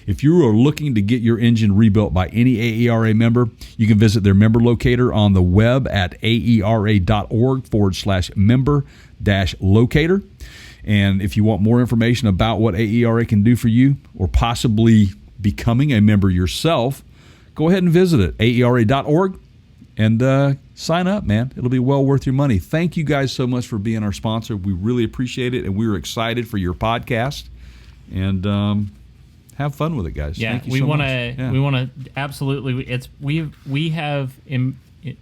If you are looking to get your engine rebuilt by any AERA member, you can visit their member locator on the web at aera.org/member-locator. And if you want more information about what AERA can do for you, or possibly becoming a member yourself, go ahead and visit it, aera.org, and sign up, man. It'll be well worth your money. Thank you guys so much for being our sponsor. We really appreciate it, and we're excited for your podcast. And have fun with it, guys. Yeah, Thank you so much. We want to absolutely. We have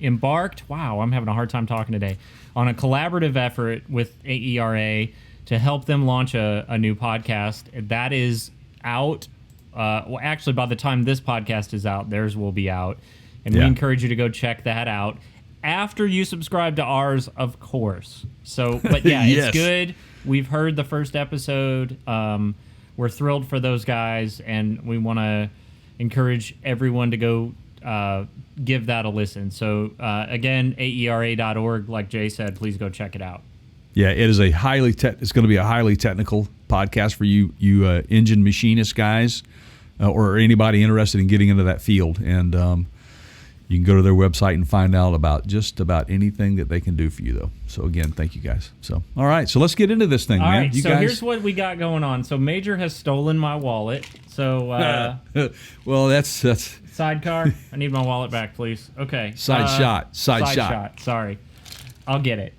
embarked. Wow, I'm having a hard time talking today. On a collaborative effort with AERA to help them launch a new podcast that is out. Well, actually, by the time this podcast is out, theirs will be out. And we encourage you to go check that out after you subscribe to ours, of course. So, but yeah, Yes. It's good. We've heard the first episode. We're thrilled for those guys, and we want to encourage everyone to go give that a listen. So, again, aera.org, like Jay said, please go check it out. Yeah, it is it's going to be a highly technical podcast for you engine machinist guys, or anybody interested in getting into that field. And you can go to their website and find out about just about anything that they can do for you, though. So, again, thank you guys. So, all right, so let's get into this thing, man. All right, so here's what we got going on. So, Major has stolen my wallet. So, well, that's sidecar. I need my wallet back, please. Okay. Side shot. Sorry, I'll get it.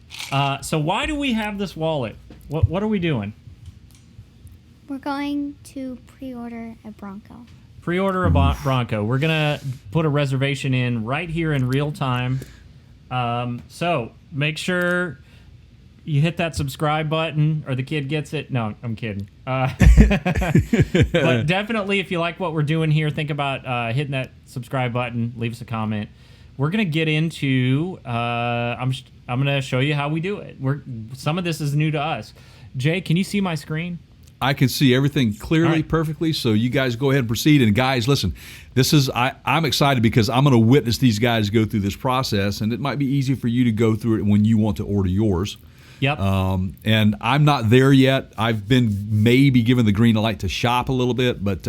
So, why do we have this wallet? What are we doing? We're going to pre-order a Bronco. Pre-order a Bronco. We're going to put a reservation in right here in real time. So make sure you hit that subscribe button or the kid gets it. No, I'm kidding. But definitely, if you like what we're doing here, think about hitting that subscribe button. Leave us a comment. We're going to get into... I'm going to show you how we do it. Some of this is new to us. Jay, can you see my screen? I can see everything clearly, perfectly. So you guys go ahead and proceed. And guys, listen, I'm excited because I'm going to witness these guys go through this process, and it might be easy for you to go through it when you want to order yours. Yep. And I'm not there yet. I've been maybe given the green light to shop a little bit, but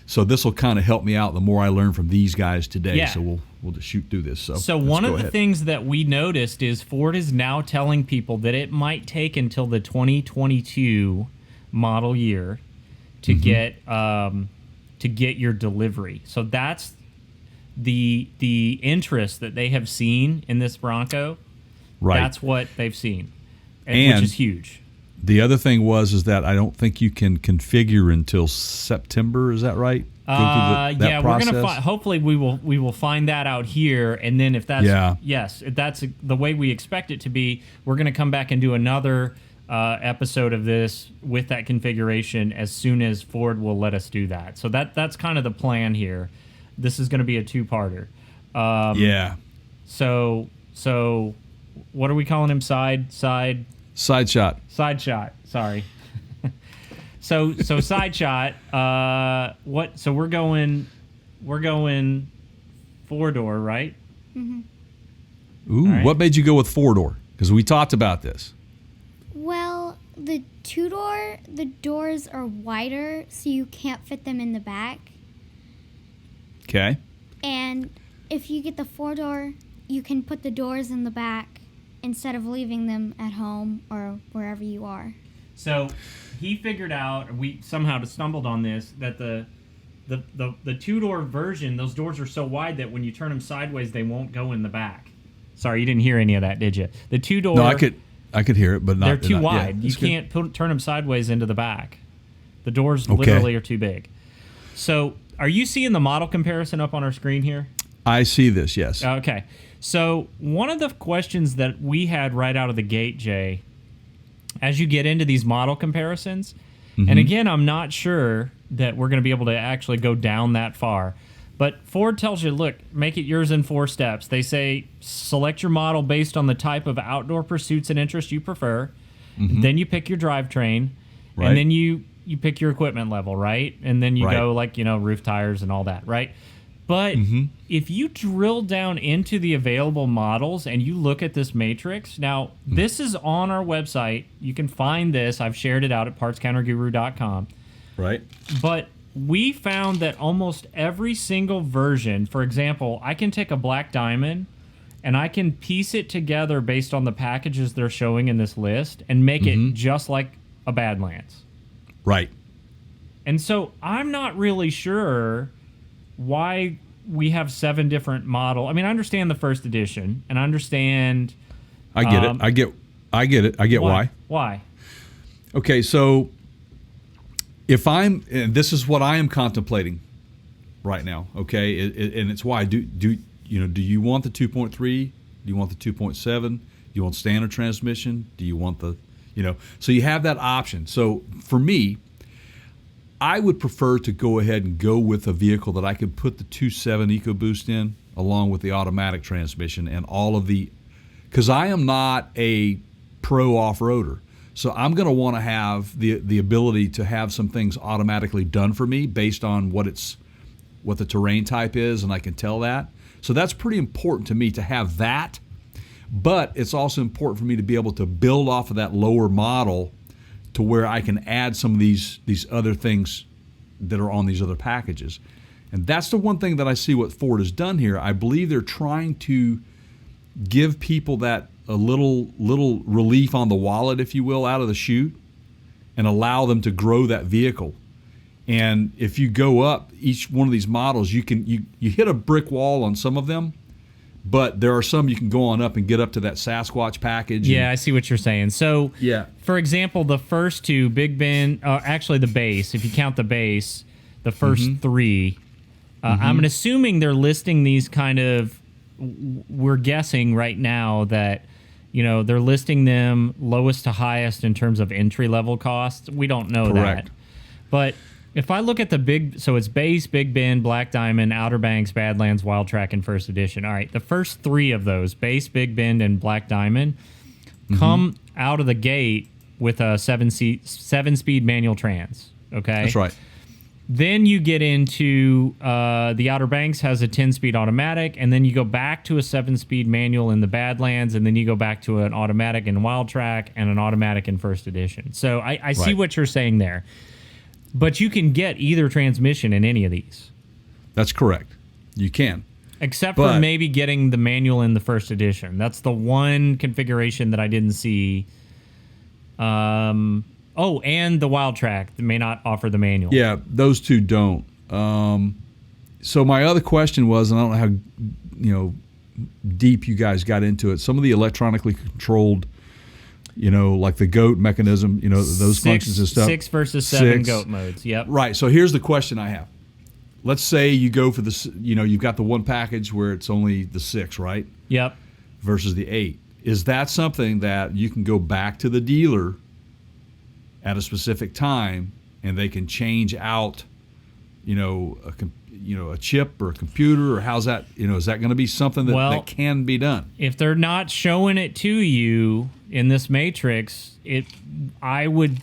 so this will kind of help me out the more I learn from these guys today. Yeah. So we'll just shoot through this. So one of the things that we noticed is Ford is now telling people that it might take until the 2022 model year to get your delivery. So that's the interest that they have seen in this Bronco. Right. That's what they've seen, which is huge. The other thing is that I don't think you can configure until September. Is that right? Yeah, we're gonna hopefully we will find that out here, and then if that's if that's the way we expect it to be, we're gonna come back and do another episode of this with that configuration as soon as Ford will let us do that. So that's kind of the plan here. This is going to be a two-parter. So what are we calling him? Side shot. Side shot. Sorry. so side shot. What? So we're going 4-door, right? Mm-hmm. Ooh, right. What made you go with 4-door? Because we talked about this. Well, the 2-door, the doors are wider, so you can't fit them in the back. Okay. And if you get the 4-door, you can put the doors in the back instead of leaving them at home or wherever you are. So he figured out, we somehow stumbled on this, that the 2-door version, those doors are so wide that when you turn them sideways, they won't go in the back. Sorry, you didn't hear any of that, did you? The 2-door... No, I could hear it, but not. They're too wide. Yeah, you can't turn them sideways into the back. The doors literally are too big. So, are you seeing the model comparison up on our screen here? I see this, yes. Okay. So, one of the questions that we had right out of the gate, Jay, as you get into these model comparisons, and again, I'm not sure that we're going to be able to actually go down that far, but Ford tells you, look, make it yours in 4 steps. They say, select your model based on the type of outdoor pursuits and interests you prefer. Then you pick your drivetrain. Right. And then you pick your equipment level, right? And then you go roof tires and all that, right? But if you drill down into the available models and you look at this matrix, now this is on our website. You can find this. I've shared it out at partscounterguru.com. Right. But we found that almost every single version, for example, I can take a Black Diamond and I can piece it together based on the packages they're showing in this list and make it just like a Badlands. Right. And so I'm not really sure why we have 7 different model. I mean, I understand the first edition, and I understand. I get it. I get it. I get why. Why? Okay, so if and this is what I am contemplating right now. Okay, and it's why do you want the 2.3? Do you want the 2.7? Do you want standard transmission? Do you want the So you have that option. So for me, I would prefer to go ahead and go with a vehicle that I could put the 2.7 EcoBoost in, along with the automatic transmission and all of because I am not a pro off-roader. So I'm going to want to have the ability to have some things automatically done for me based on what the terrain type is, and I can tell that. So that's pretty important to me to have that. But it's also important for me to be able to build off of that lower model to where I can add some of these other things that are on these other packages. And that's the one thing that I see what Ford has done here. I believe they're trying to give people that a little relief on the wallet, if you will, out of the chute, and allow them to grow that vehicle. And if you go up each one of these models, you hit a brick wall on some of them, but there are some you can go on up and get up to that Sasquatch package. Yeah, I see what you're saying. So, yeah, for example, the first 2, Big Ben, actually the base, if you count the base, the first 3, I'm assuming they're listing these kind of, we're guessing right now that, they're listing them lowest to highest in terms of entry-level costs. We don't know Correct. that. But if I look at so it's base, Big Bend, Black Diamond, Outer Banks, Badlands, Wild Track, and First Edition. All right, the first 3 of those, base, Big Bend, and Black Diamond, come out of the gate with a 7-speed manual trans. Okay, that's right. Then you get into the Outer Banks has a 10-speed automatic, and then you go back to a 7-speed manual in the Badlands, and then you go back to an automatic in Wild Track and an automatic in First Edition. So I see what you're saying there. But you can get either transmission in any of these. That's correct. You can. Except for maybe getting the manual in the First Edition. That's the one configuration that I didn't see. And the Wild Track that may not offer the manual. Yeah, those 2 don't. So my other question was, and I don't know how deep you guys got into it, some of the electronically controlled, like the GOAT mechanism, those functions and stuff. 6 versus 7 GOAT modes, yep. Right, so here's the question I have. Let's say you go for the, you've got the one package where it's only the 6, right? Yep. Versus the 8. Is that something that you can go back to the dealer at a specific time and they can change out, a chip or a computer, or how's that, is that going to be something that can be done? If they're not showing it to you in this matrix, I would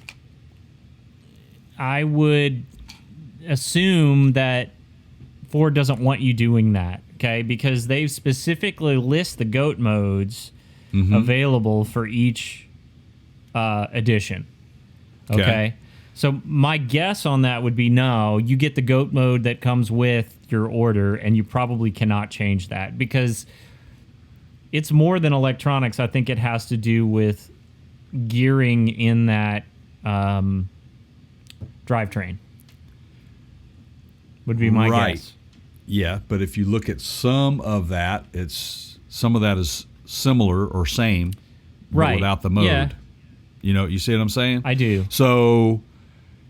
assume that Ford doesn't want you doing that, okay? Because they've specifically list the GOAT modes available for each edition, okay? So my guess on that would be no, you get the GOAT mode that comes with your order, and you probably cannot change that because it's more than electronics. I think it has to do with gearing in that drivetrain. Would be my guess. Yeah, but if you look at some of that is similar or same, but without the mode. Yeah. You see what I'm saying? I do. So,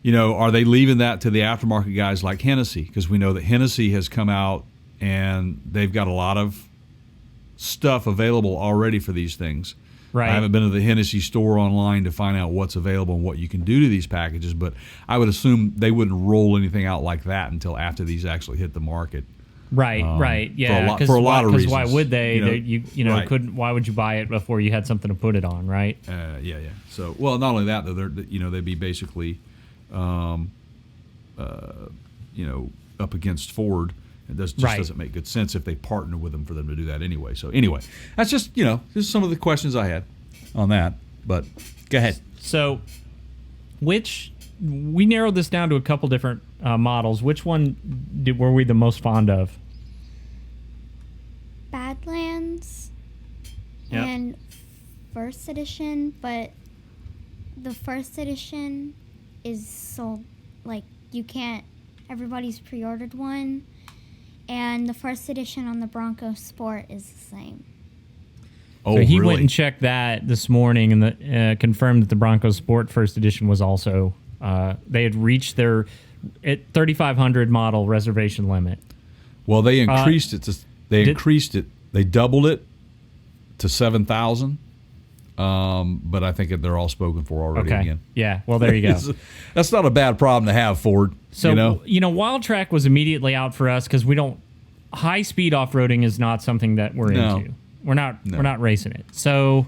are they leaving that to the aftermarket guys like Hennessy? Because we know that Hennessy has come out and they've got a lot of stuff available already for these things. Right. I haven't been to the Hennessy store online to find out what's available and what you can do to these packages, but I would assume they wouldn't roll anything out like that until after these actually hit the market. Right, yeah. For a lot of reasons. Because why would they? Right. Couldn't. Why would you buy it before you had something to put it on? Right. Yeah. So, not only that, though, they'd be basically, up against Ford. It just doesn't make good sense if they partner with them for them to do that anyway. So anyway, that's just just some of the questions I had on that. But go ahead. So, we narrowed this down to a couple different models, which one were we the most fond of? Badlands Yep. and first edition, but the first edition is sold, like, you can't, everybody's pre-ordered one, and the first edition on the Bronco Sport is the same. Oh, So he really? went and checked that this morning and confirmed that the Bronco Sport first edition was also they had reached their 3,500 model reservation limit. Well, they increased it to. They doubled it to 7,000. But I think they're all spoken for already Okay. again. Yeah. Well, there you go. That's not a bad problem to have, Ford. So Wild Track was immediately out for us because we don't. High speed off roading is not something that we're No. into. We're not racing it. So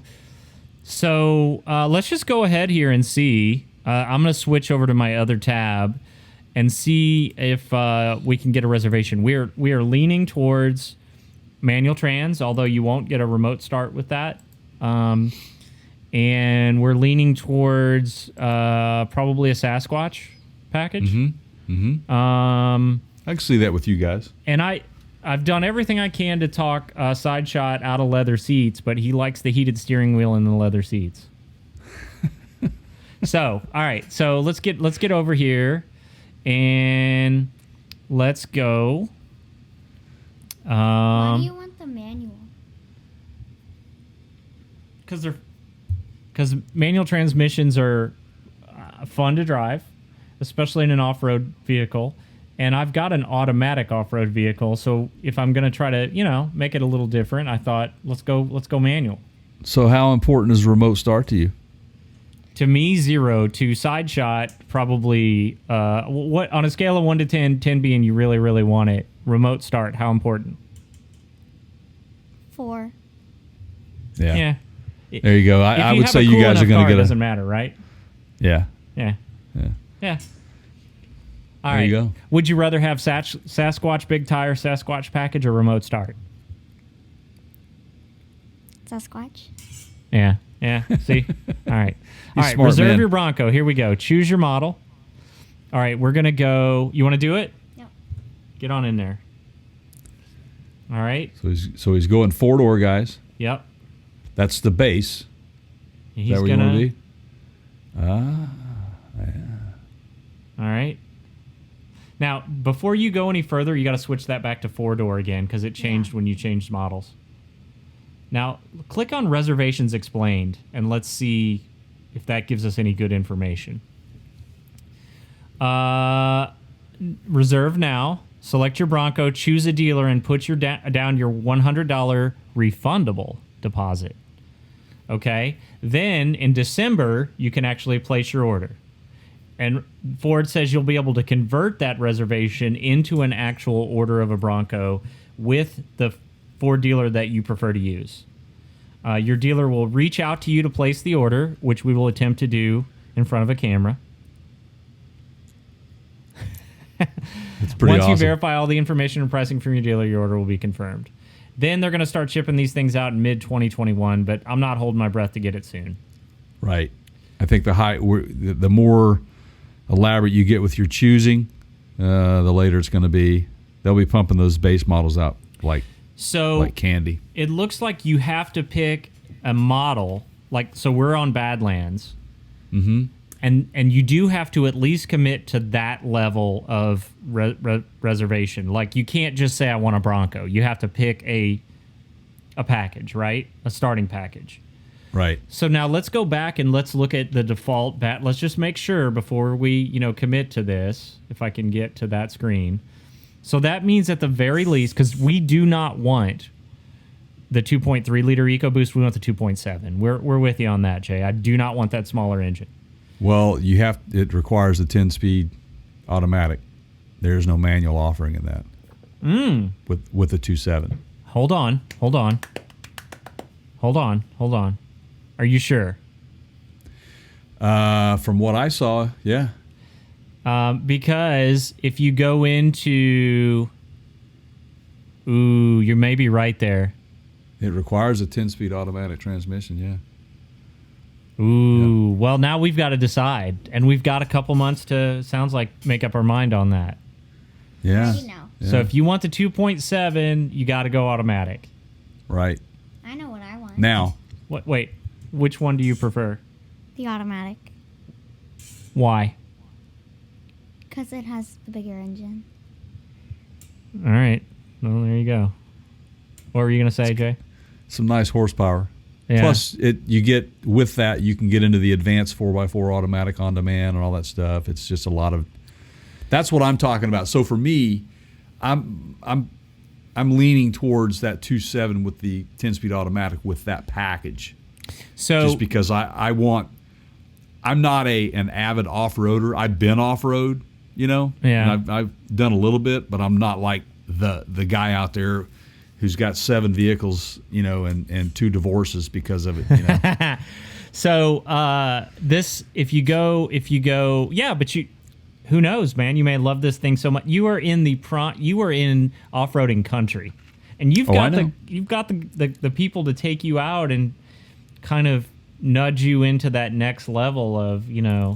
let's just go ahead here and see. I'm going to switch over to my other tab and see if we can get a reservation. We are leaning towards manual trans, although you won't get a remote start with that. And we're leaning towards probably a Sasquatch package. I can see that with you guys. And I've done everything I can to talk side shot out of leather seats, but he likes the heated steering wheel and the leather seats. So, all right. So let's get over here and let's go. Why do you want the manual? Because manual transmissions are fun to drive, especially in an off-road vehicle. And I've got an automatic off-road vehicle, so if I'm going to try to, make it a little different, I thought let's go manual. So how important is remote start to you? To me, 0. To side shot, probably what on a scale of 1 to 10, 10 being you really, really want it. Remote start, how important? 4. Yeah. There you go. I would have say a you cool guys are enough going car, to it get doesn't matter, right? Yeah. Yeah. All There right. you go. Would you rather have Sasquatch big tire, Sasquatch package, or remote start? Sasquatch. Yeah. See? All right. All right. smart, Reserve man. your Bronco. Here we go. Choose your model. All right. We're going to go. You want to do it? Yep. Get on in there. All right. So he's going 4-door, guys. Yep. That's the base. He's Is that where gonna, you want to be? All right. Now, before you go any further, you got to switch that back to 4-door again because it changed when you changed models. Now, click on Reservations Explained, and let's see if that gives us any good information. Reserve now. Select your Bronco, choose a dealer, and put down your $100 refundable deposit. Okay? Then, in December, you can actually place your order. And Ford says you'll be able to convert that reservation into an actual order of a Bronco with the Ford dealer that you prefer to use. Your dealer will reach out to you to place the order, which we will attempt to do in front of a camera. It's pretty Once awesome. you verify all the information and pricing from your dealer, your order will be confirmed. Then they're going to start shipping these things out in mid-2021, but I'm not holding my breath to get it soon. Right. I think the more elaborate you get with your choosing, the later it's going to be. They'll be pumping those base models out like candy. It looks like you have to pick a model. So we're on Badlands. Mm-hmm. And you do have to at least commit to that level of reservation. Like, you can't just say, I want a Bronco. You have to pick a package, right? A starting package. Right. So now let's go back and let's look at the default Let's just make sure before we, commit to this, if I can get to that screen. So that means at the very least, because we do not want the 2.3 liter EcoBoost, we want the 2.7. We're with you on that, Jay. I do not want that smaller engine. Well, it requires a 10-speed automatic. There's no manual offering in that. With the 2.7. Hold on. Are you sure? From what I saw, yeah. Because if you go into... Ooh, you may be right there. It requires a 10-speed automatic transmission, yeah. Ooh, well, now we've got to decide, and we've got a couple months to, sounds like, make up our mind on that. Yeah. already know. Yeah. So if you want the 2.7, you got to go automatic. Right. I know what I want. Now, Wait, which one do you prefer? The automatic. Why? Because it has the bigger engine. All right. Well, there you go. What were you going to say, Jay? some nice horsepower. Yeah. Plus, you get with that, you can get into the advanced 4x4 automatic on demand and all that stuff. It's just a lot of. That's what I'm talking about. So for me, I'm leaning towards that 2.7 with the 10-speed automatic with that package. So Just because I'm not an avid off-roader. I've been off-road, Yeah. and I've done a little bit, but I'm not like the guy out there who's got 7 vehicles, and 2 divorces because of it. So this, if you go, yeah, but who knows, man? You may love this thing so much. You are in off-roading country, and you've got the people to take you out and kind of nudge you into that next level of Yeah.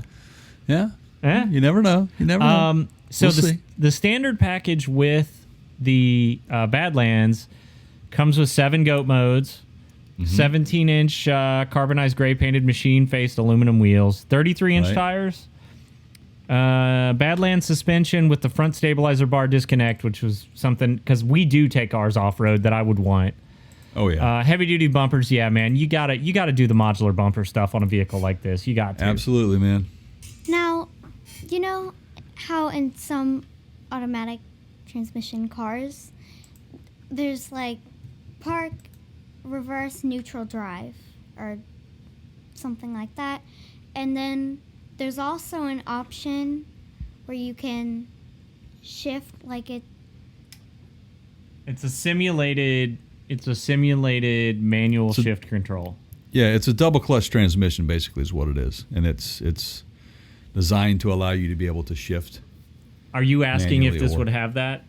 Eh? You never know. So We'll see. the standard package with the Badlands comes with 7 GOAT modes, 17-inch carbonized gray painted machine-faced aluminum wheels, 33-inch Right. tires, Badlands suspension with the front stabilizer bar disconnect, which was something, because we do take ours off-road that I would want. Oh yeah. Heavy-duty bumpers, yeah, man. You gotta do the modular bumper stuff on a vehicle like this. You got to. Absolutely, man. Now, you know how in some automatic transmission cars, there's like park, reverse, neutral drive, or something like that. And then there's also an option where you can shift like it. It's a simulated manual shift control. Yeah, it's a double clutch transmission, basically, is what it is, and it's designed to allow you to be able to shift. Are you asking if Manually this or- would have that?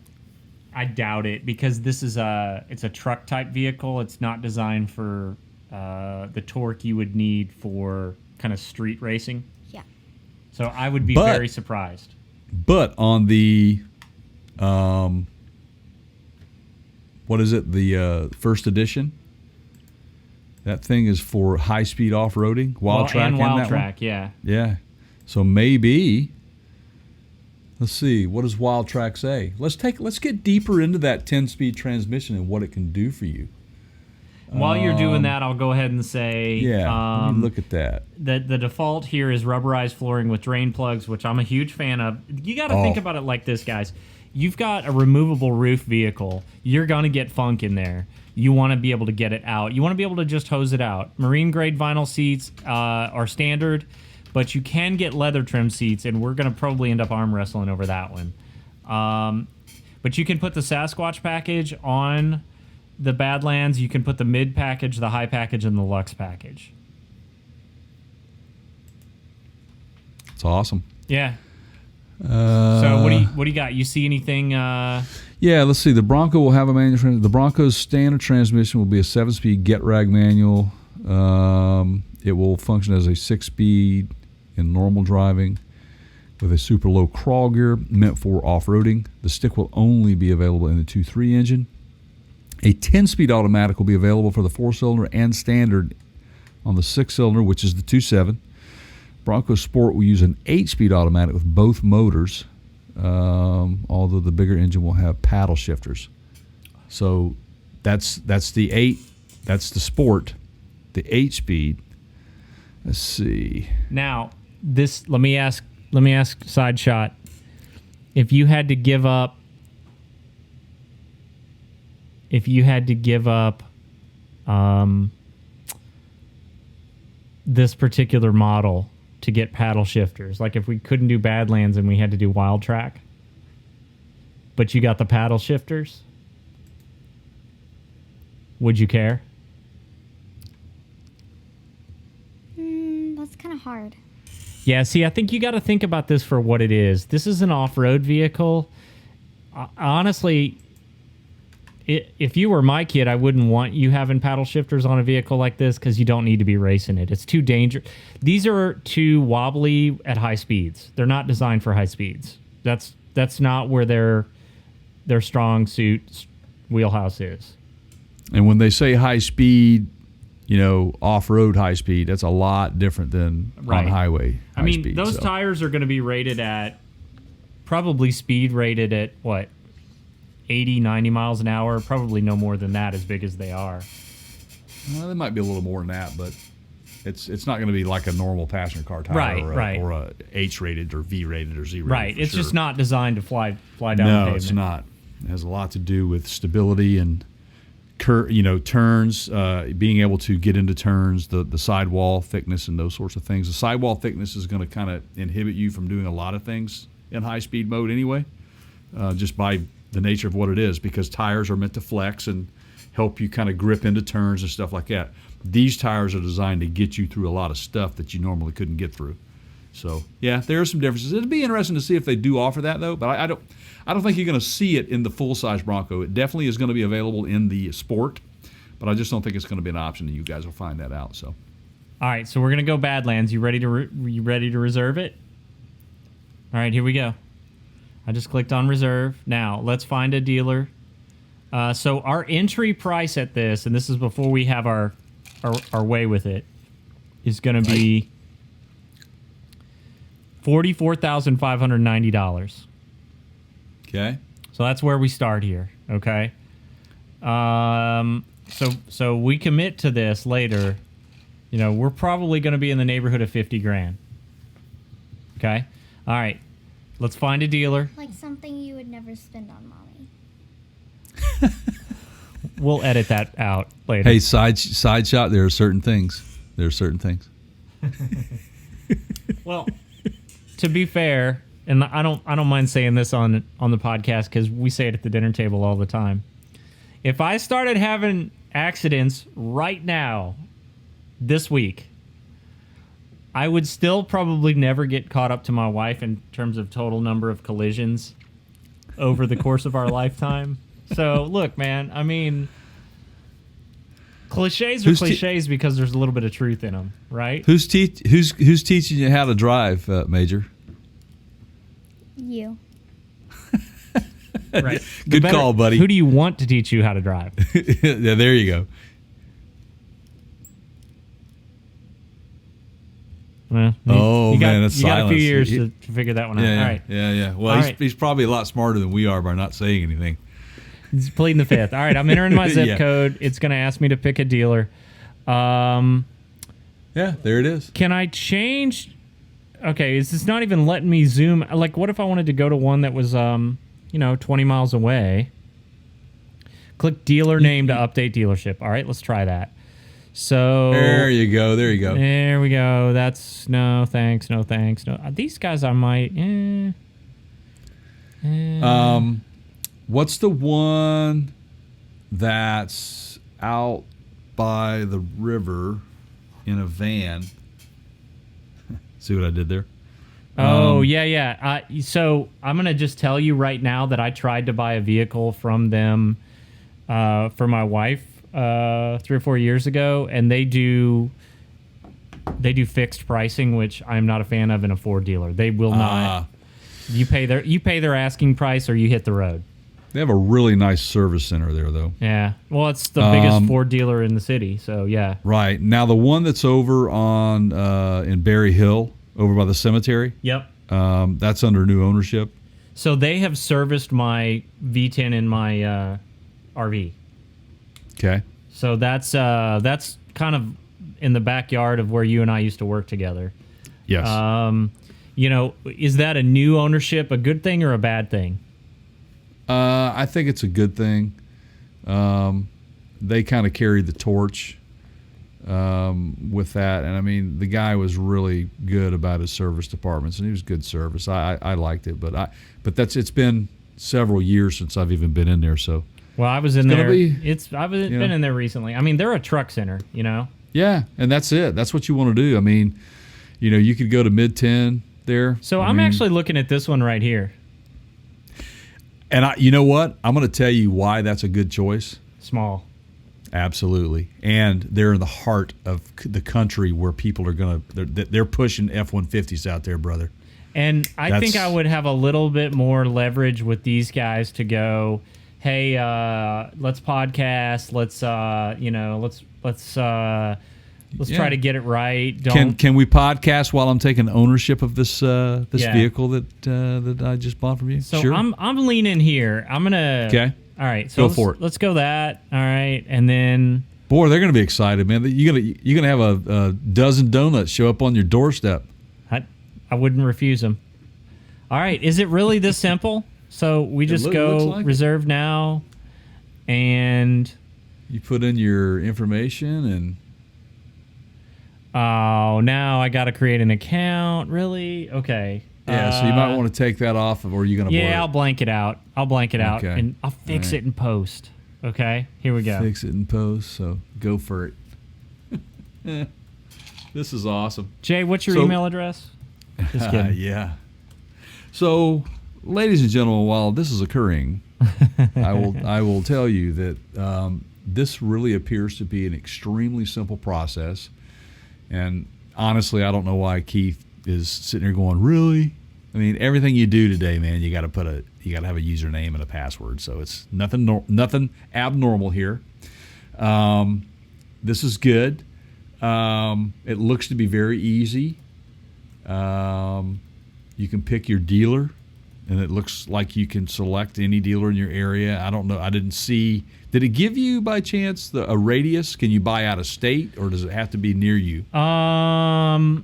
I doubt it, because this is it's a truck type vehicle. It's not designed for the torque you would need for kind of street racing. Yeah. So I would be But- very surprised. But on the, what is it? The first edition. That thing is for high speed off roading, wild track, and wild that track, one? yeah. Yeah. So maybe. Let's see. What does wild track say? Let's get deeper into that 10-speed transmission and what it can do for you. While you're doing that, I'll go ahead and say, Yeah. Let me look at that. the default here is rubberized flooring with drain plugs, which I'm a huge fan of. You got to think about it like this, guys. You've got a removable roof vehicle. You're going to get funk in there. You want to be able to get it out. You want to be able to just hose it out. Marine grade vinyl seats are standard, but you can get leather trim seats, and we're going to probably end up arm wrestling over that one. But you can put the Sasquatch package on the Badlands. You can put the mid package, the high package, and the Lux package. It's awesome. Yeah. So what do you got? You see anything? Yeah, let's see. The Bronco will have a manual transmission. The Bronco's standard transmission will be a 7-speed get rag manual. It will function as a 6-speed in normal driving with a super low crawl gear meant for off-roading. The stick will only be available in the 2.3 engine. A 10-speed automatic will be available for the 4-cylinder and standard on the 6-cylinder, which is the 2.7. Bronco Sport will use an 8-speed automatic with both motors, although the bigger engine will have paddle shifters. So that's the 8. That's the Sport, the 8-speed. Let's see. Now, this let me ask side shot. If you had to give up this particular model to get paddle shifters, like if we couldn't do Badlands and we had to do Wild Track, but you got the paddle shifters, would you care? That's kind of hard. Yeah, see, I think you got to think about this for what it is. This is an off-road vehicle. Honestly, if you were my kid, I wouldn't want you having paddle shifters on a vehicle like this because you don't need to be racing it. It's too dangerous. These are too wobbly at high speeds. They're not designed for high speeds. That's not where their strong suit wheelhouse is. And when they say high speed, off-road high speed, that's a lot different than on highway high speed. Those tires are going to be rated at, probably speed rated at, 80, 90 miles an hour, probably no more than that, as big as they are. Well, they might be a little more than that, but it's not going to be like a normal passenger car tire or a H-rated or V-rated or Z-rated. Right, it's just not designed to fly down the No, pavement. it's not. It has a lot to do with stability and turns, being able to get into turns, the sidewall thickness and those sorts of things. The sidewall thickness is going to kind of inhibit you from doing a lot of things in high-speed mode anyway, just by the nature of what it is, because tires are meant to flex and help you kind of grip into turns and stuff like that. These tires are designed to get you through a lot of stuff that you normally couldn't get through. So, yeah, there are some differences. It'd be interesting to see if they do offer that, though, but I don't think you're going to see it in the full-size Bronco. It definitely is going to be available in the Sport, but I just don't think it's going to be an option, and you guys will find that out. So, all right, so we're going to go Badlands. You ready to reserve it? All right, here we go. I just clicked on reserve. Now, let's find a dealer. So our entry price at this, and this is before we have our way with it, is going to be $44,590. okay. So that's where we start here, okay? So we commit to this later. We're probably going to be in the neighborhood of $50,000. Okay? All right. Let's find a dealer. Like something you would never spend on mommy. We'll edit that out later. Hey, side shot, there are certain things. Well, to be fair, and I don't mind saying this on the podcast because we say it at the dinner table all the time. If I started having accidents right now, this week, I would still probably never get caught up to my wife in terms of total number of collisions over the course of our lifetime. So, look, man, cliches are cliches because there's a little bit of truth in them, right? Who's teaching you how to drive, Major? You. Right. Good call, buddy. Who do you want to teach you how to drive? Yeah, there you go. Well, man, that's you got a few silence. years to figure that one out. Yeah, All right. yeah. Well, All he's, right. he's probably a lot smarter than we are by not saying anything. He's pleading the fifth. All right, I'm entering my zip Yeah. code. It's going to ask me to pick a dealer. Yeah, there it is. Can I change? Okay, is this not even letting me zoom? Like, what if I wanted to go to one that was, 20 miles away? Click dealer name to update dealership. All right, let's try that. So There you go. There we go. That's no thanks. No. These guys I might. What's the one that's out by the river in a van? See what I did there? Oh, yeah. So I'm going to just tell you right now that I tried to buy a vehicle from them for my wife 3 or 4 years ago, and they do fixed pricing, which I'm not a fan of in a Ford dealer. They will not. You pay their asking price or you hit the road. They have a really nice service center there, though. Yeah. Well, it's the biggest Ford dealer in the city, so yeah. Right. Now, the one that's over on in Berry Hill, over by the cemetery, Yep. that's under new ownership. So they have serviced my V10 in my RV. Okay. So that's kind of in the backyard of where you and I used to work together. Yes. Is that a new ownership a good thing or a bad thing? I think it's a good thing. They kind of carried the torch with that, and the guy was really good about his service departments, and he was good service. I liked it, but it's been several years since I've even been in there. So well, I was in there. I've been know. in there recently. They're a truck center, Yeah, and that's it. That's what you want to do. You could go to mid-10 there. So I'm actually looking at this one right here. And you know what? I'm going to tell you why that's a good choice. Small. Absolutely. And they're in the heart of the country where people are going to, they're pushing F-150s out there, brother. And I think I would have a little bit more leverage with these guys to go, hey, let's podcast. Let's try to get it right. Can we podcast while I'm taking ownership of this vehicle that I just bought from you? So sure. I'm leaning here. I'm gonna. Okay. All right. So go for it. Let's go that. All right, and then. Boy, they're gonna be excited, man. You're gonna have a dozen donuts show up on your doorstep. I wouldn't refuse them. All right. Is it really this simple? So we just go like reserve now, and you put in your information and. Oh, now I got to create an account. Really? Okay. Yeah, so you might want to take that off, or are you going to blur it? I'll blank it out. And I'll fix it in post. Okay, here we go. Fix it in post, so go for it. This is awesome. Jay, what's your email address? Just kidding. Yeah. So, ladies and gentlemen, while this is occurring, I will tell you that this really appears to be an extremely simple process. And honestly, I don't know why Keith is sitting here going, really? I mean, everything you do today, man, you got to have a username and a password. So it's nothing abnormal here. This is good. It looks to be very easy. You can pick your dealer, and it looks like you can select any dealer in your area. I don't know. I didn't see. Did it give you, by chance, a radius? Can you buy out of state, or does it have to be near you?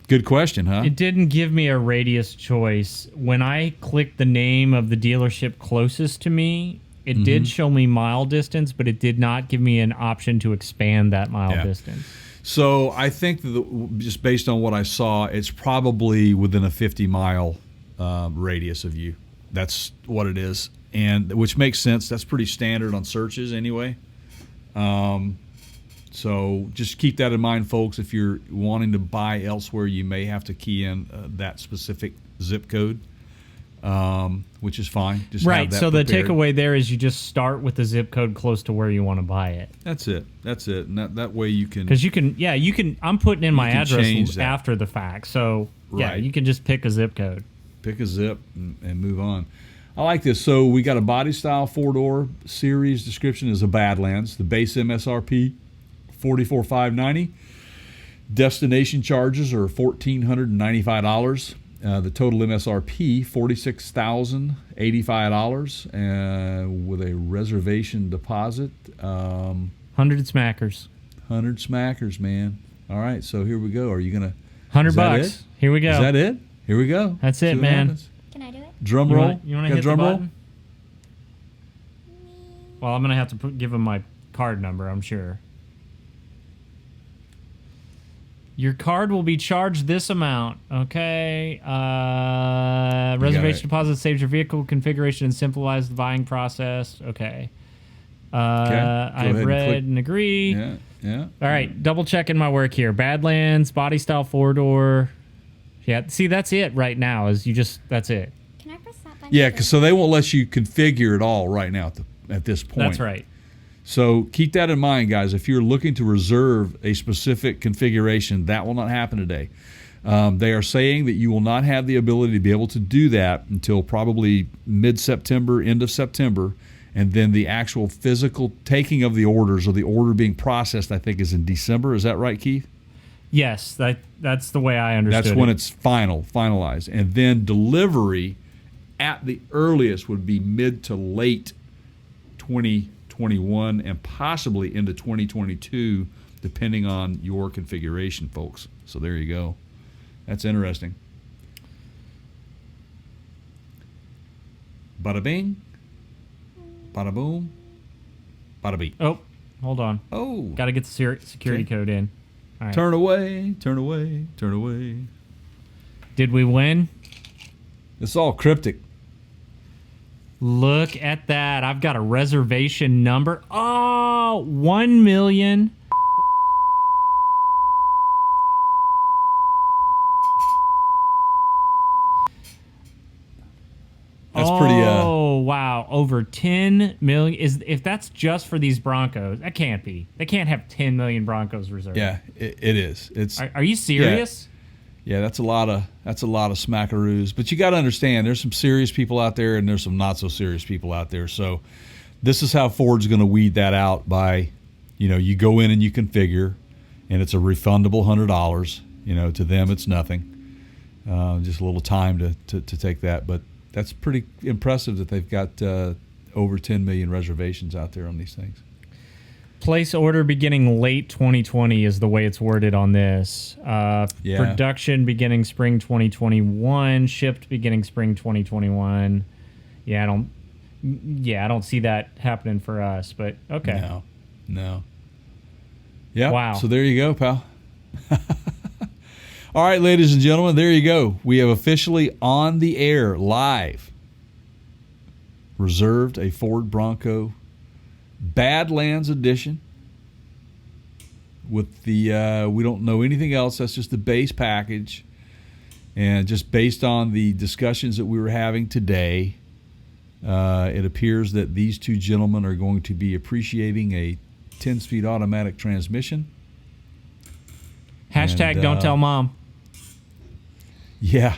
Good question, huh? It didn't give me a radius choice. When I clicked the name of the dealership closest to me, it did show me mile distance, but it did not give me an option to expand that mile distance. So I think that just based on what I saw, it's probably within a 50-mile radius of you. That's what it is. And which makes sense. That's pretty standard on searches anyway. So just keep that in mind, folks. If you're wanting to buy elsewhere, you may have to key in that specific zip code, which is fine. Just right. So the takeaway there is you just start with the zip code close to where you want to buy it. That's it. And that way you can. Because you can. I'm putting in my address after the fact. So you can just pick a zip code. Pick a zip and move on. I like this. So we got a body style 4-door series. Description is a Badlands. The base MSRP, $44,590. Destination charges are $1,495. The total MSRP, $46,085, with a reservation deposit. 100 smackers. 100 smackers, man. All right, so here we go. Are you gonna? $100. Here we go. Is that it? Here we go. That's it, man. Can I do it? Drum roll. You want to hit the button? Well, I'm going to have to give him my card number, I'm sure. Your card will be charged this amount, okay? Reservation deposit saves your vehicle configuration and simplifies the buying process, okay. I've read and agree. Yeah. All right, double checking my work here. Badlands, body style 4-door. Yeah, see, that's it right now. That's it. Can I press that button? Yeah, so they won't let you configure it all right now at this point. That's right. So keep that in mind, guys. If you're looking to reserve a specific configuration, that will not happen today. They are saying that you will not have the ability to be able to do that until probably mid-September, end of September, and then the actual physical taking of the orders or the order being processed, I think, is in December. Is that right, Keith? Yes, that's the way I understood it. That's when it's finalized. And then delivery at the earliest would be mid to late 2021 and possibly into 2022, depending on your configuration, folks. So there you go. That's interesting. Bada bing, bada boom, bada beep. Oh, hold on. Oh. Got to get the security code in. All right. Turn away, turn away, turn away. Did we win? It's all cryptic. Look at that. I've got a reservation number. Oh, 1 million. That's pretty. Oh, wow. over 10 million. If that's just for these Broncos, that can't be. They can't have 10 million Broncos reserved. Yeah, it is. It's. Are you serious? Yeah, that's a lot of smackaroos. But you got to understand, there's some serious people out there, and there's some not so serious people out there. So this is how Ford's going to weed that out by, you go in and you configure, and it's a refundable $100. To them, it's nothing. Just a little time to take that. But that's pretty impressive that they've got over 10 million reservations out there on these things. Place order beginning late 2020 is the way it's worded on this. Production beginning spring 2021. Shipped beginning spring 2021. I don't see that happening for us. But okay. No. Yeah. Wow. So there you go, pal. All right, ladies and gentlemen, there you go. We have officially on the air live reserved a Ford Bronco Badlands edition with the we don't know anything else. That's just the base package, and just based on the discussions that we were having today, it appears that these two gentlemen are going to be appreciating a 10-speed automatic transmission. Hashtag don't tell mom. Yeah,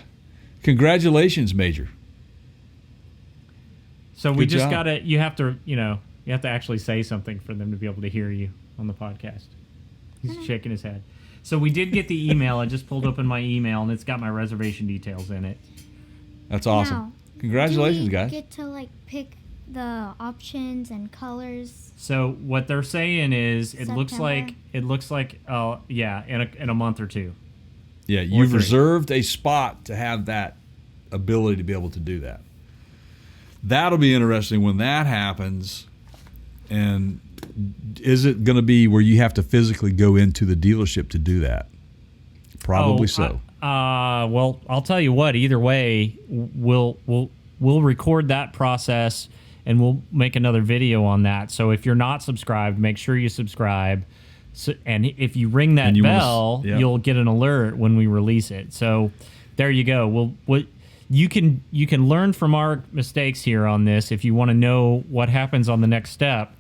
congratulations, Major. So we Good just job. gotta. You have to actually say something for them to be able to hear you on the podcast. He's shaking his head. So we did get the email. I just pulled open my email, and it's got my reservation details in it. That's awesome. Now, Congratulations, do we guys. get to pick the options and colors? So what they're saying is, it looks like September? in a month or two. Yeah, you've reserved a spot to have that ability to be able to do that. That'll be interesting when that happens. And is it going to be where you have to physically go into the dealership to do that? Probably so. Well, I'll tell you what. Either way, we'll record that process, and we'll make another video on that. So if you're not subscribed, make sure you subscribe. So, and if you ring that bell, you'll get an alert when we release it. So there you go. You can learn from our mistakes here on this. If you want to know what happens on the next step,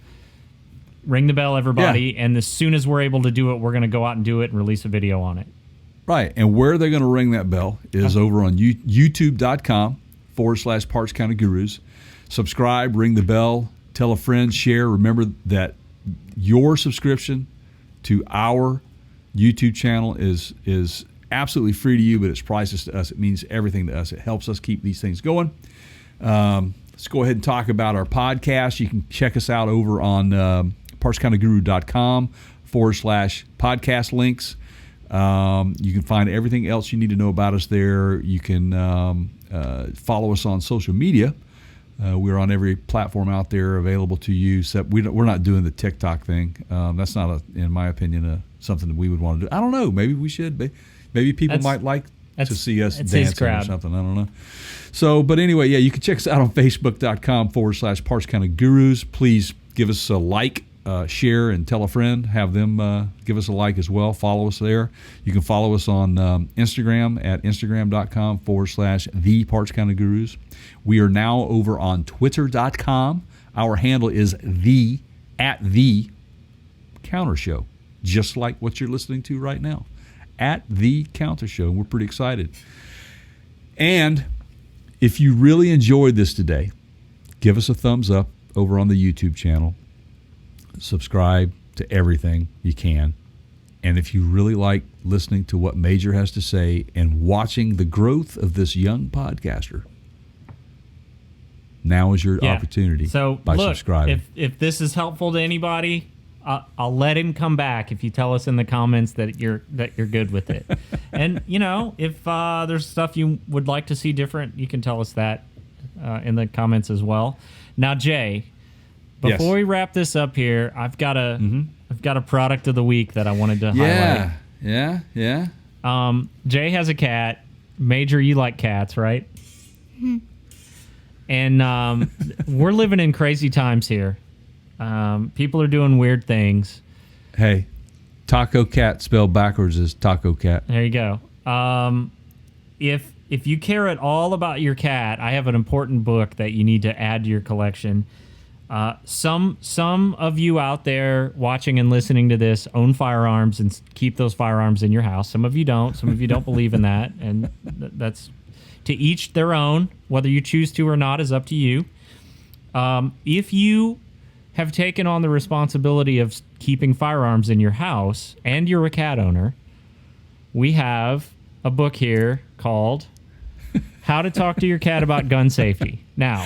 ring the bell, everybody. And as soon as we're able to do it, we're going to go out and do it and release a video on it. Right. And where they're going to ring that bell is over on youtube.com/Parts Counter Gurus. Subscribe, ring the bell, tell a friend, share. Remember that your subscription to our YouTube channel is absolutely free to you, but it's priceless to us. It means everything to us. It helps us keep these things going. Let's go ahead and talk about our podcast. You can check us out over on partscounterguru.com/podcast links. You can find everything else you need to know about us there. You can follow us on social media. We're on every platform out there available to you. Except we're not doing the TikTok thing. That's not, in my opinion, something that we would want to do. I don't know. Maybe we should. Maybe people might like to see us dancing or something. I don't know. So, but anyway, you can check us out on Facebook.com/Parts Counter Gurus. Please give us a like, share, and tell a friend. Have them give us a like as well. Follow us there. You can follow us on Instagram at Instagram.com/The Parts Counter Gurus. We are now over on Twitter.com. Our handle is @The Counter Show, just like what you're listening to right now. @The Counter Show. We're pretty excited. And if you really enjoyed this today, give us a thumbs up over on the YouTube channel. Subscribe to everything you can. And if you really like listening to what Major has to say and watching the growth of this young podcaster, now is your opportunity by subscribing. If this is helpful to anybody, I'll let him come back if you tell us in the comments that you're good with it. And if there's stuff you would like to see different, you can tell us that in the comments as well. Now, Jay, before we wrap this up here, I've got a product of the week that I wanted to highlight. Yeah. Jay has a cat. Major, you like cats, right? Mm-hmm. And we're living in crazy times here. People are doing weird things. Hey, Taco Cat spelled backwards is Taco Cat. There you go. If if you care at all about your cat, I have an important book that you need to add to your collection. Some of you out there watching and listening to this own firearms and keep those firearms in your house. Some of you don't. Some of you don't believe in that, and that's to each their own. Whether you choose to or not is up to you. If you have taken on the responsibility of keeping firearms in your house and you're a cat owner, we have a book here called How to Talk to Your Cat About Gun Safety. Now,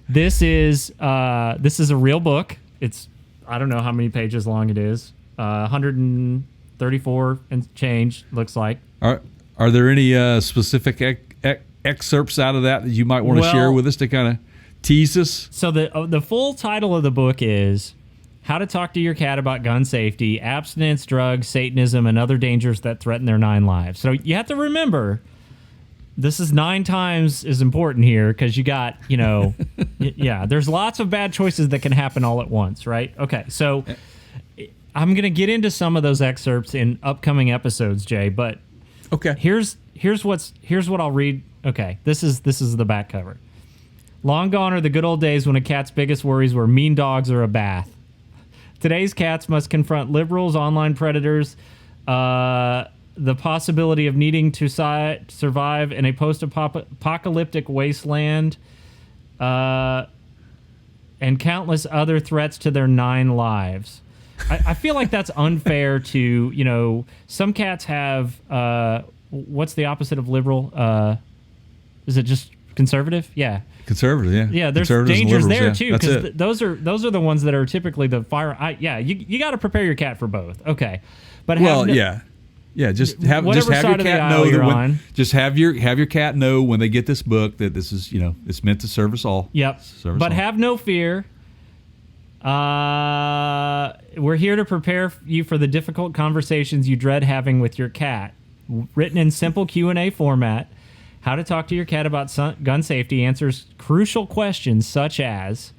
this is a real book. It's, I don't know how many pages long it is. 134 and change, looks like. Are there any specific excerpts out of that you might want to share with us to kind of tease us? So the full title of the book is How to Talk to Your Cat About Gun Safety, Abstinence, Drugs, Satanism, and Other Dangers That Threaten Their 9 Lives. So you have to remember, this is 9 times as important here because you got, yeah, there's lots of bad choices that can happen all at once, right? Okay, so I'm going to get into some of those excerpts in upcoming episodes, Jay, but okay. Here's what I'll read. Okay, this is the back cover. Long gone are the good old days when a cat's biggest worries were mean dogs or a bath. Today's cats must confront liberals, online predators, the possibility of needing to survive in a post-apocalyptic wasteland, and countless other threats to their 9 lives. I feel like that's unfair to, some cats have, what's the opposite of liberal? Is it just conservative? Yeah. Conservative, yeah. Yeah, there's dangers there too, because those are the ones that are typically the fire. You got to prepare your cat for both. Okay, but just have your cat know just have your cat know when they get this book that this is it's meant to serve us all. Yep. Have no fear. We're here to prepare you for the difficult conversations you dread having with your cat. Written in simple Q&A format, How to Talk to Your Cat About Gun Safety answers crucial questions such as,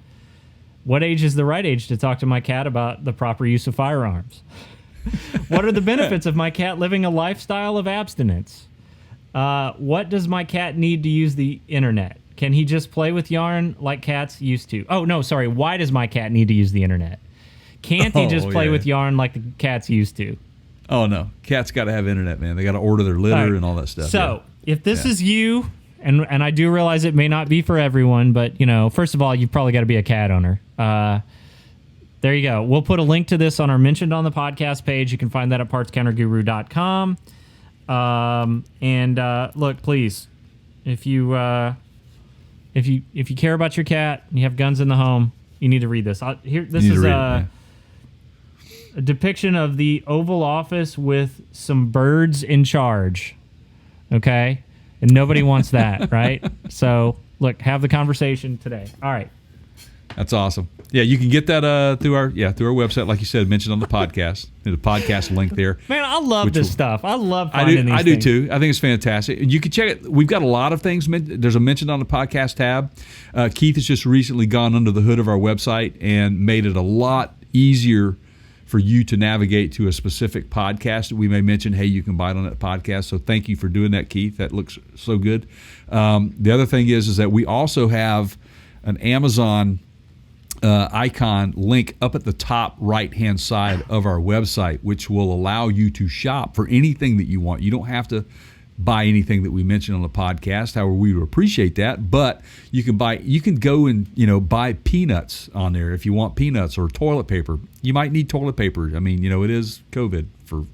what age is the right age to talk to my cat about the proper use of firearms? What are the benefits of my cat living a lifestyle of abstinence? What does my cat need to use the internet? Can he just play with yarn like cats used to? Oh, no, sorry. Why does my cat need to use the internet? Can't he just play with yarn like the cats used to? Oh, no. Cats got to have internet, man. They got to order their litter and all that stuff. So, if this is you, and I do realize it may not be for everyone, but, first of all, you've probably got to be a cat owner. There you go. We'll put a link to this on our Mentioned on the Podcast page. You can find that at partscounterguru.com. Look, please, if you care about your cat and you have guns in the home, you need to read this. This is a depiction of the Oval Office with some birds in charge. Okay? And nobody wants that, right? So, look, have the conversation today. All right. That's awesome. Yeah, you can get that through our website, like you said, mentioned on the podcast. There's a podcast link there. Man, I love this stuff. I love finding these things. I do too. I think it's fantastic. You can check it. We've got a lot of things. There's a mentioned on the podcast tab. Keith has just recently gone under the hood of our website and made it a lot easier for you to navigate to a specific podcast that we may mention. Hey, you can buy it on that podcast. So thank you for doing that, Keith. That looks so good. The other thing is that we also have an Amazon icon link up at the top right-hand side of our website, which will allow you to shop for anything that you want. You don't have to buy anything that we mentioned on the podcast. However, we would appreciate that. But you can go and buy peanuts on there if you want peanuts, or toilet paper. You might need toilet paper. I mean, it is COVID for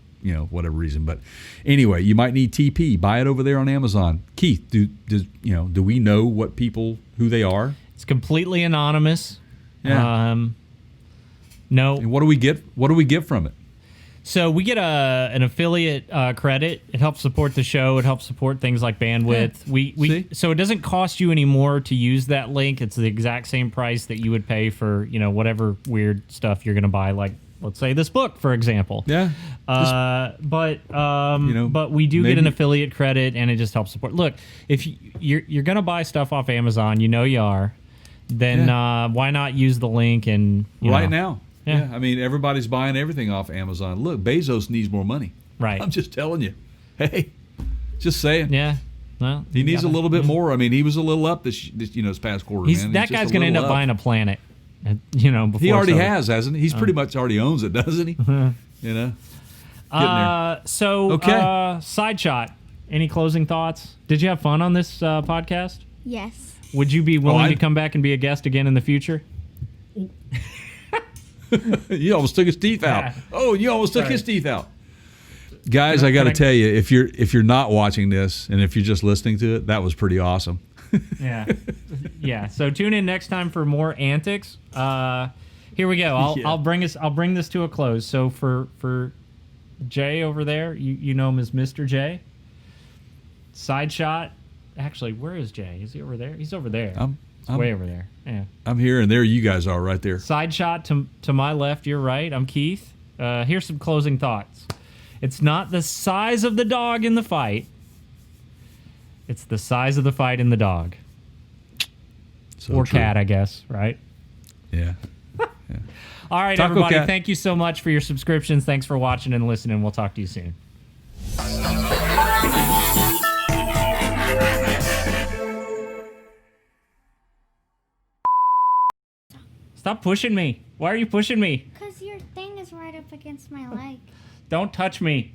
whatever reason. But anyway, you might need TP. Buy it over there on Amazon. Keith, do we know who they are? It's completely anonymous. Yeah. No. And what do we get from it? So we get an affiliate credit. It helps support the show. It helps support things like bandwidth. Yeah. So it doesn't cost you any more to use that link. It's the exact same price that you would pay for whatever weird stuff you're going to buy, like let's say this book, for example. Yeah. But we do get an affiliate credit, and it just helps support. Look, if you're going to buy stuff off Amazon, you are. Then why not use the link and right now? Yeah. I mean, everybody's buying everything off Amazon. Look, Bezos needs more money. Right. I'm just telling you. Hey, just saying. Yeah. Well, He needs a little bit more. I mean, he was a little up this past quarter. Man. That guy's going to end up buying a Planet. Before he already has, hasn't he? He's pretty much already owns it, doesn't he? Getting there. Side shot. Any closing thoughts? Did you have fun on this podcast? Yes. Would you be willing to come back and be a guest again in the future? You almost took his teeth out. Yeah. Oh, you almost took his teeth out. Guys, I got to tell you, if you're not watching this and if you're just listening to it, that was pretty awesome. Yeah. So tune in next time for more antics. Here we go. I'll bring this to a close. So for Jay over there, you know him as Mr. J. Side shot. Actually, where is Jay? Is he over there? He's over there. I'm way over there. Yeah. I'm here, and there you guys are right there. Side shot to my left, your right. I'm Keith. Here's some closing thoughts. It's not the size of the dog in the fight. It's the size of the fight in the dog. So or true. cat, I guess, right? Yeah. All right, Taco everybody. Cat. Thank you so much for your subscriptions. Thanks for watching and listening. We'll talk to you soon. Stop pushing me. Why are you pushing me? Because your thing is right up against my leg. Don't touch me.